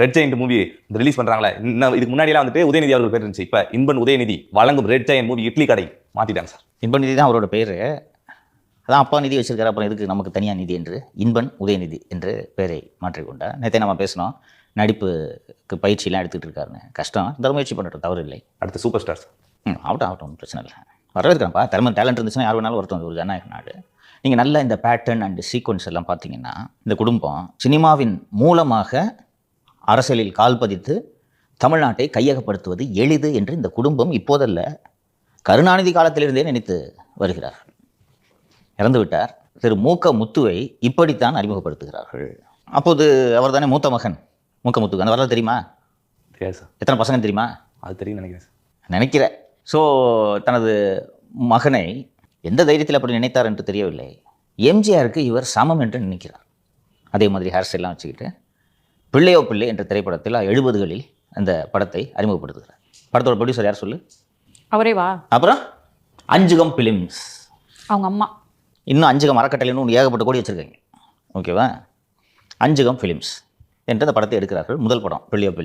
Red giant movie release பண்றாங்களே, இன்னும் இதுக்கு முன்னாடியெல்லாம் வந்துட்டு உதயநிதி அவர்கள் பேர் இருந்துச்சு. இப்போ இன்பன் உதயநிதி வழங்கும் ரெட் ஜெயண்ட் மூவி இட்லி கடை மாத்திட்டாங்க சார். இன்பன் நிதி தான் அவரோட பேர். அதான் அப்பா நிதி வச்சிருக்காரு, அப்புறம் இதுக்கு நமக்கு தனியாக நிதி என்று இன்பன் உதயநிதி என்று பேரை மாற்றிக்கொண்டார். நேற்றே நம்ம பேசினோம், நடிப்புக்கு பயிற்சியெல்லாம் எடுத்துகிட்டு இருக்காருன்னு. கஷ்டம், இந்த முயற்சி பண்ணுறது தவறு இல்லை. அடுத்து சூப்பர் ஸ்டார் ஆகட்டும் பிரச்சனை இல்லை, வரவேற்கிறேன்ப்பா. டேலண்ட் இருந்துச்சுன்னா யார் வேணாலும் ஒருத்தவங்க, ஒரு ஜனநாயக நாடு. நீங்கள் நல்ல இந்த பேட்டர்ன் அண்ட் சீக்வன்ஸ் எல்லாம் பார்த்தீங்கன்னா, இந்த குடும்பம் சினிமாவின் மூலமாக அரசியலில் கால் பதித்து தமிழ்நாட்டை கையகப்படுத்துவது எளிது என்று இந்த குடும்பம் இப்போதல்ல, கருணாநிதி காலத்திலிருந்தே நினைத்து வருகிறார். இறந்து விட்டார். திரு மூக்க முத்துவை இப்படித்தான் அறிமுகப்படுத்துகிறார்கள். அப்போது அவர் தானே மூத்த மகன் மூக்க முத்துக்கு. அந்த வரலாறு தெரியுமா? தெரியாது சார். எத்தனை பசங்க தெரியுமா? அது தெரியும் நினைக்கிறேன். ஸோ தனது மகனை எந்த தைரியத்தில் அப்படி நினைத்தார் என்று தெரியவில்லை. எம்ஜிஆருக்கு இவர் சமம் என்று நினைக்கிறார். அதே மாதிரி ஹேர் ஸ்டைல்லாம் வச்சுக்கிட்டு பிள்ளையோ பிள்ளை என்ற திரைப்படத்தில் 70களில் அந்த படத்தை அறிமுகப்படுத்துகிறார். படத்தோட ப்ரொடியூசர் யார் சொல்லு? அவரே வா. அப்புறம் அஞ்சுகம் ஃபிலிம்ஸ், அவங்க அம்மா. இன்னும் அஞ்சுகம் அறக்கட்டளைன்னு ஒன்று ஏகப்பட்ட கோடி வச்சுருக்காங்க. ஓகேவா? அஞ்சுகம் ஃபிலிம்ஸ் என்ற அந்த படத்தை எடுக்கிறார்கள். முதல் படம் பிள்ளையோ பிள்ளை.